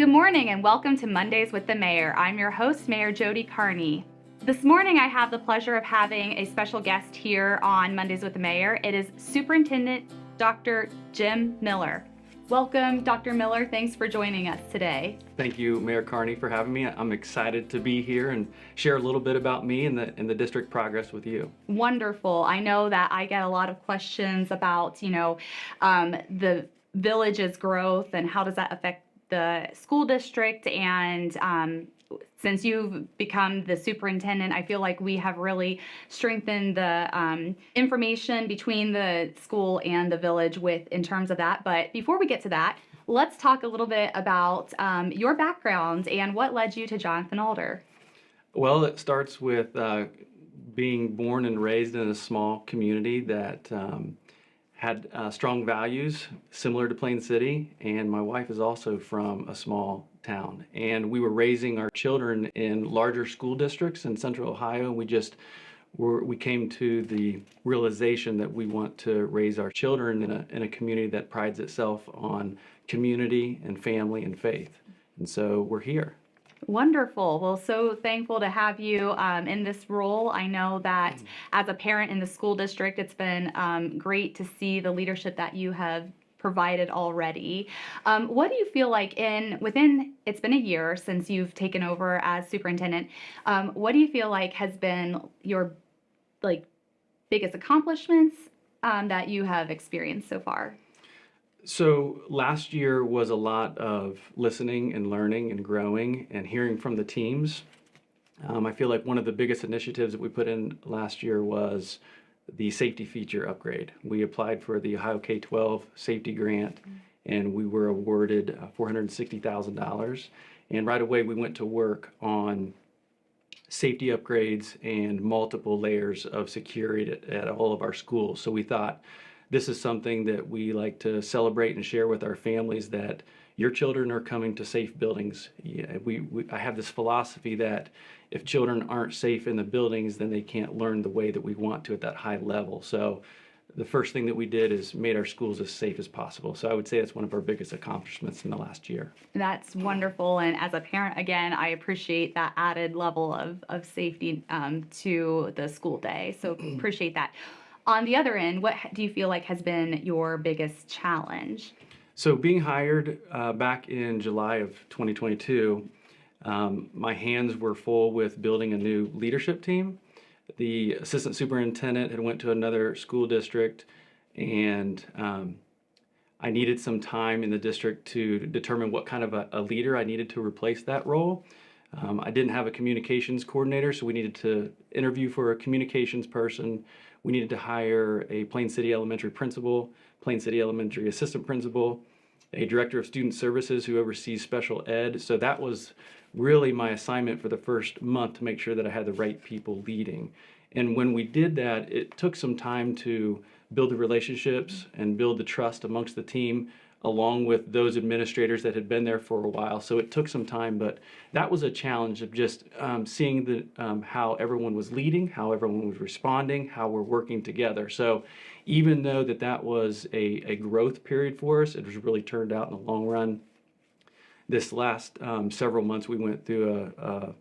Good morning and welcome to Mondays with the Mayor. I'm your host, Mayor Jody Carney. This morning I have the pleasure of having a special guest here on Mondays with the Mayor. It is Superintendent Dr. Jim Miller. Welcome, Dr. Miller. Thanks for joining us today. Thank you, Mayor Carney, for having me. I'm excited to be here and share a little bit about me and the district progress with you. Wonderful. I know that I get a lot of questions about, the village's growth and how does that affect the school district, and since you've become the superintendent, I feel like we have really strengthened the information between the school and the village in terms of that. But before we get to that, let's talk a little bit about your background and what led you to Jonathan Alder. Well, it starts with being born and raised in a small community that had strong values similar to Plain City, and my wife is also from a small town. And we were raising our children in larger school districts in Central Ohio, and we came to the realization that we want to raise our children in a community that prides itself on community and family and faith. And so we're here. Wonderful. Well, so thankful to have you in this role. I know that as a parent in the school district, it's been great to see the leadership that you have provided already. What do you feel like it's been a year since you've taken over as superintendent. What do you feel like has been your biggest accomplishments that you have experienced so far? So last year was a lot of listening and learning and growing and hearing from the teams. I feel like one of the biggest initiatives that we put in last year was the safety feature upgrade. We applied for the Ohio K-12 safety grant, and we were awarded $460,000. And right away we went to work on safety upgrades and multiple layers of security at all of our schools. So we thought, this is something that we like to celebrate and share with our families, that your children are coming to safe buildings. I have this philosophy that if children aren't safe in the buildings, then they can't learn the way that we want to at that high level. So the first thing that we did is made our schools as safe as possible. So I would say that's one of our biggest accomplishments in the last year. That's wonderful. And as a parent, again, I appreciate that added level of safety to the school day. So appreciate that. On the other end, what do you feel like has been your biggest challenge? So being hired back in July of 2022, my hands were full with building a new leadership team. The assistant superintendent had went to another school district, and I needed some time in the district to determine what kind of a leader I needed to replace that role. I didn't have a communications coordinator, so we needed to interview for a communications person. We needed to hire a Plain City Elementary principal, Plain City Elementary assistant principal, a director of student services who oversees special ed. So that was really my assignment for the first month, to make sure that I had the right people leading. And when we did that, it took some time to build the relationships and build the trust amongst the team, along with those administrators that had been there for a while. So it took some time, but that was a challenge of just seeing how everyone was leading, how everyone was responding, how we're working together. So even though that was a growth period for us, it was really turned out in the long run. This last several months, we went through a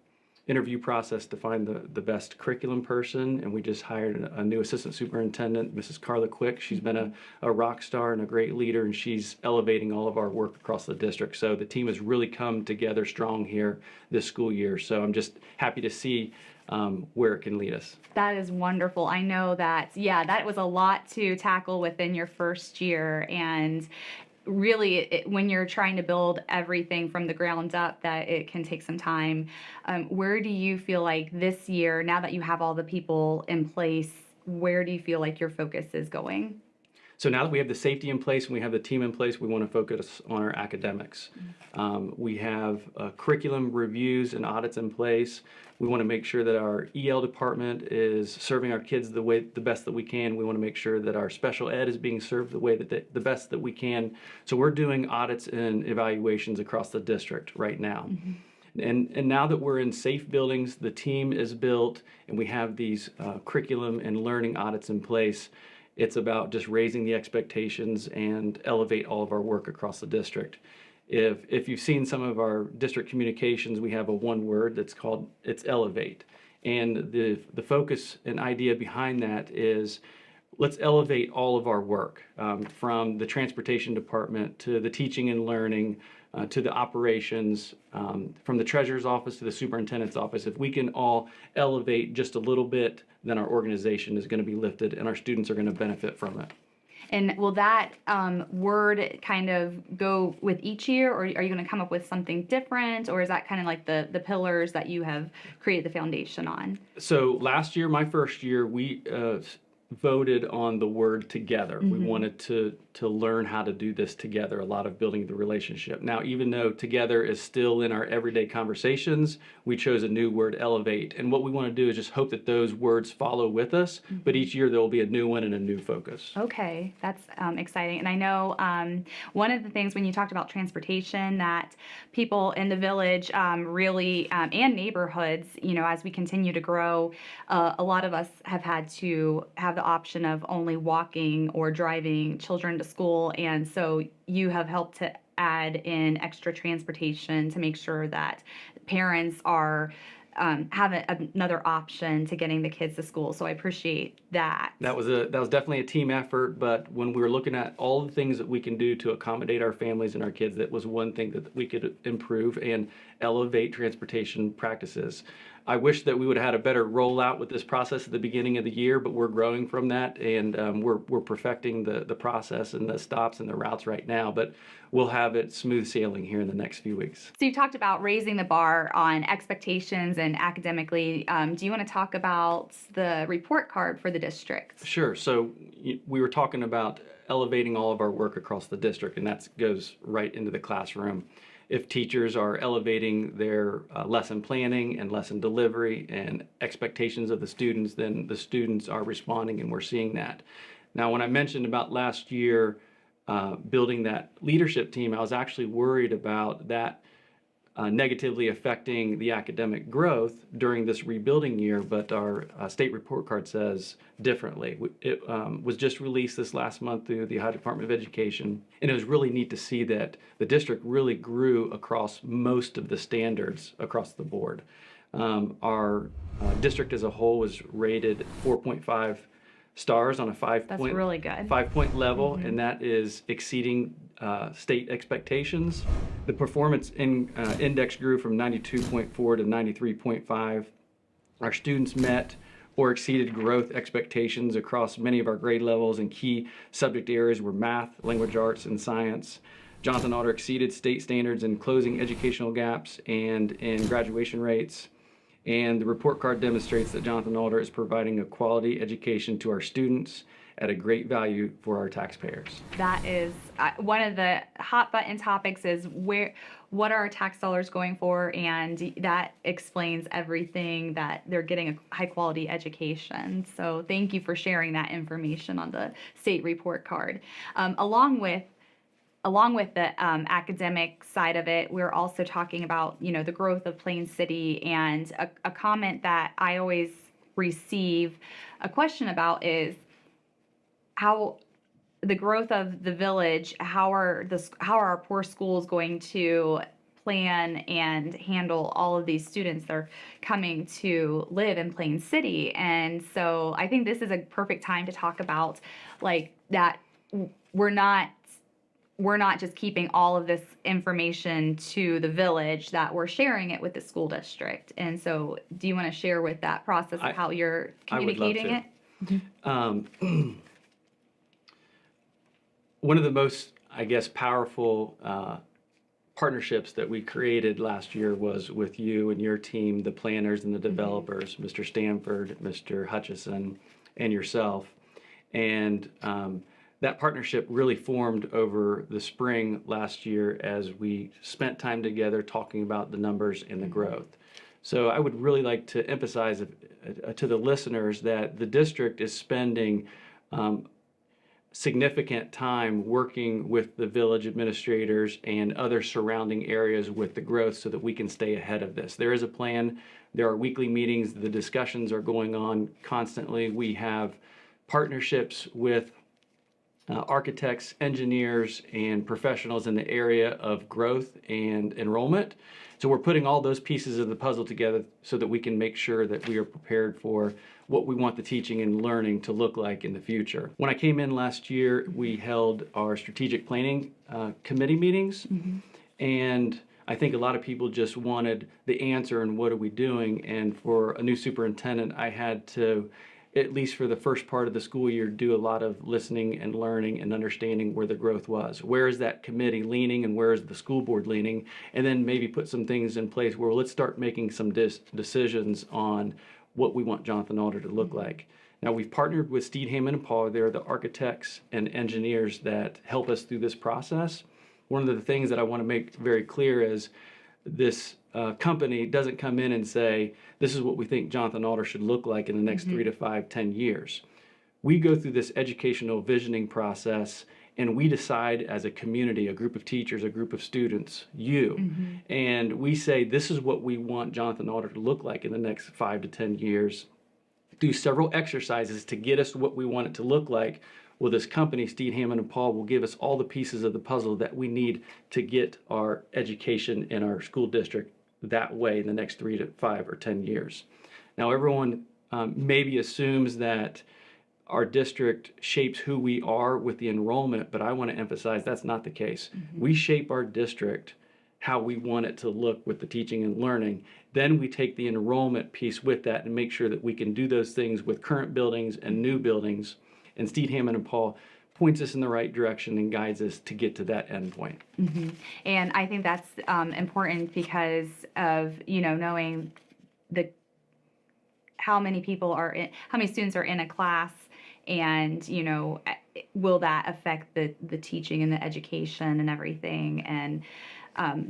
interview process to find the best curriculum person, and we just hired a new assistant superintendent, Mrs. Carla Quick. She's been a rock star and a great leader, and she's elevating all of our work across the district. So the team has really come together strong here this school year. So I'm just happy to see where it can lead us. That is wonderful. I know that, that was a lot to tackle within your first year, and really, when you're trying to build everything from the ground up, that it can take some time. Where do you feel like this year, now that you have all the people in place, where do you feel like your focus is going? So now that we have the safety in place and we have the team in place, we want to focus on our academics. We have curriculum reviews and audits in place. We want to make sure that our EL department is serving our kids the best that we can. We want to make sure that our special ed is being served the best that we can. So we're doing audits and evaluations across the district right now. And now that we're in safe buildings, the team is built, and we have these curriculum and learning audits in place, it's about just raising the expectations and elevate all of our work across the district. If you've seen some of our district communications, we have a one word that's called, it's elevate. And the focus and idea behind that is, let's elevate all of our work, from the transportation department to the teaching and learning, to the operations, from the treasurer's office to the superintendent's office. If we can all elevate just a little bit, then our organization is going to be lifted and our students are going to benefit from it. And will that word kind of go with each year, or are you going to come up with something different, or is that kind of like the pillars that you have created the foundation on? So last year, my first year, we voted on the word together. We wanted to learn how to do this together, a lot of building the relationship. Now, even though together is still in our everyday conversations, we chose a new word, elevate. And what we want to do is just hope that those words follow with us, but each year there will be a new one and a new focus. Okay, that's exciting. And I know one of the things when you talked about transportation that people in the village really, and neighborhoods, as we continue to grow, a lot of us have had to have the option of only walking or driving children to school. And so you have helped to add in extra transportation to make sure that parents are have another option to getting the kids to school. So I appreciate that. That was definitely a team effort, but when we were looking at all the things that we can do to accommodate our families and our kids, that was one thing that we could improve and elevate transportation practices. I wish that we would have had a better rollout with this process at the beginning of the year, but we're growing from that, and we're perfecting the process and the stops and the routes right now, but we'll have it smooth sailing here in the next few weeks. So you talked about raising the bar on expectations and academically. Do you want to talk about the report card for the district? Sure. So we were talking about elevating all of our work across the district, and that goes right into the classroom. If teachers are elevating their lesson planning and lesson delivery and expectations of the students, then the students are responding, and we're seeing that. Now, when I mentioned about last year building that leadership team, I was actually worried about that negatively affecting the academic growth during this rebuilding year, but our state report card says differently. It was just released this last month through the Ohio Department of Education, and it was really neat to see that the district really grew across most of the standards across the board. Our district as a whole was rated 4.5 stars on a 5-point, That's really good. 5-point level, and that is exceeding state expectations. The performance index grew from 92.4 to 93.5. Our students met or exceeded growth expectations across many of our grade levels, and key subject areas were math, language arts, and science. Jonathan Alder exceeded state standards in closing educational gaps and in graduation rates. And the report card demonstrates that Jonathan Alder is providing a quality education to our students at a great value for our taxpayers. That is one of the hot button topics is what are our tax dollars going for, and that explains everything that they're getting a high quality education. So thank you for sharing that information on the state report card. Along with the academic side of it, we're also talking about, the growth of Plain City, and a comment that I always receive a question about is how the growth of the village, how are our poor schools going to plan and handle all of these students that are coming to live in Plain City? And so I think this is a perfect time to talk about that we're not just keeping all of this information to the village, that we're sharing it with the school district. And so do you want to share with that process of how you're communicating it? One of the most, powerful partnerships that we created last year was with you and your team, the planners and the developers, Mr. Stanford, Mr. Hutchison, and yourself. And that partnership really formed over the spring last year as we spent time together talking about the numbers and the growth. So I would really like to emphasize to the listeners that the district is spending significant time working with the village administrators and other surrounding areas with the growth so that we can stay ahead of this. There is a plan. There are weekly meetings. The discussions are going on constantly. We have partnerships with architects, engineers, and professionals in the area of growth and enrollment. So we're putting all those pieces of the puzzle together so that we can make sure that we are prepared for what we want the teaching and learning to look like in the future. When I came in last year, we held our strategic planning committee meetings, and I think a lot of people just wanted the answer and what are we doing. And for a new superintendent, I had to, at least for the first part of the school year, do a lot of listening and learning and understanding where the growth was. Where is that committee leaning and where is the school board leaning? And then maybe put some things in place where let's start making some decisions on what we want Jonathan Alder to look like. Now, we've partnered with Steed, Hammond, and Paul. They're the architects and engineers that help us through this process. One of the things that I want to make very clear is this company doesn't come in and say, this is what we think Jonathan Alder should look like in the next 3 to 5, 10 years. We go through this educational visioning process and we decide as a community, a group of teachers, a group of students, and we say, this is what we want Jonathan Alder to look like in the next 5 to 10 years. Do several exercises to get us what we want it to look like. Well, this company, Steed, Hammond, and Paul, will give us all the pieces of the puzzle that we need to get our education in our school district that way in the next 3 to 5 or 10 years. Now, everyone maybe assumes that our district shapes who we are with the enrollment, but I want to emphasize that's not the case. We shape our district how we want it to look with the teaching and learning. Then we take the enrollment piece with that and make sure that we can do those things with current buildings and new buildings. And Steed, Hammond, and Paul points us in the right direction and guides us to get to that end point. And I think that's important because of, knowing how many people are in, how many students are in a class, and, will that affect the teaching and the education and everything. And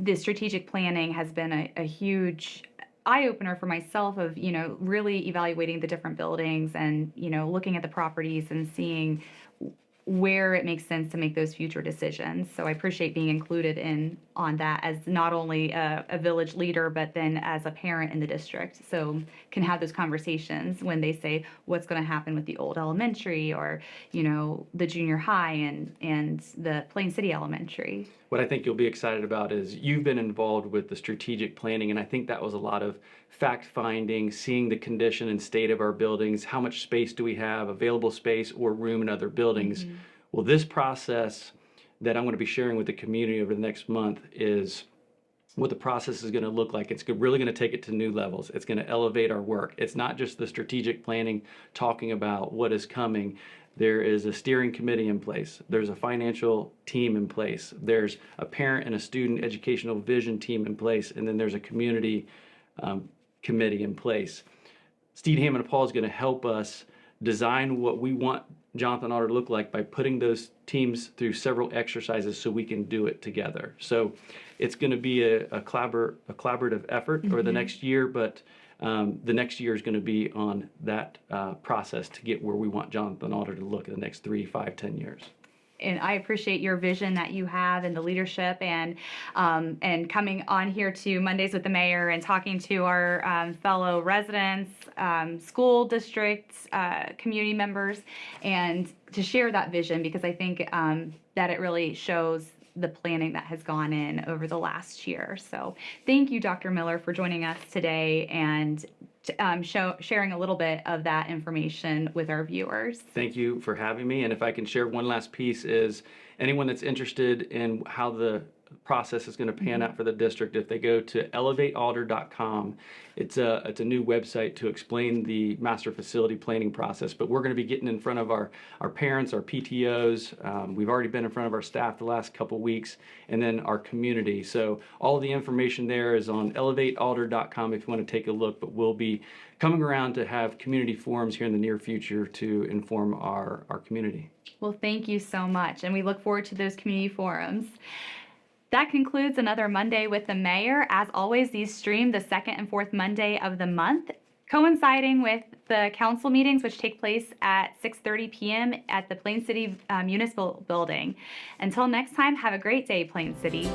the strategic planning has been a huge eye-opener for myself of, really evaluating the different buildings and, looking at the properties and seeing where it makes sense to make those future decisions. So I appreciate being included on that as not only a village leader, but then as a parent in the district. So can have those conversations when they say what's going to happen with the old elementary or, the junior high and the Plain City Elementary. What I think you'll be excited about is you've been involved with the strategic planning, and I think that was a lot of fact finding, seeing the condition and state of our buildings, how much space do we have, available space or room in other buildings. Well, this process that I'm going to be sharing with the community over the next month is what the process is going to look like. It's really going to take it to new levels. It's going to elevate our work. It's not just the strategic planning talking about what is coming. There is a steering committee in place. There's a financial team in place. There's a parent and a student educational vision team in place. And then there's a community committee in place. Steed, Hammond, and Paul is going to help us design what we want Jonathan Alder to look like by putting those teams through several exercises so we can do it together. So it's going to be a collaborative effort over the next year, but the next year is going to be on that process to get where we want Jonathan Alder to look in the next 3, 5, 10 years. And I appreciate your vision that you have and the leadership and coming on here to Mondays with the Mayor and talking to our fellow residents, school districts, community members, and to share that vision, because I think that it really shows the planning that has gone in over the last year. So thank you, Dr. Miller, for joining us today and sharing a little bit of that information with our viewers. Thank you for having me. And if I can share one last piece, is anyone that's interested in how the process is going to pan out for the district, if they go to elevatealder.com, it's a new website to explain the master facility planning process. But we're going to be getting in front of our parents, our PTOs. We've already been in front of our staff the last couple weeks, and then our community. So all of the information there is on elevatealder.com if you want to take a look. But we'll be coming around to have community forums here in the near future to inform our community. Well, thank you so much, and we look forward to those community forums. That concludes another Monday with the Mayor. As always, these stream the second and fourth Monday of the month, coinciding with the council meetings, which take place at 6:30 p.m. at the Plain City Municipal Building. Until next time, have a great day, Plain City.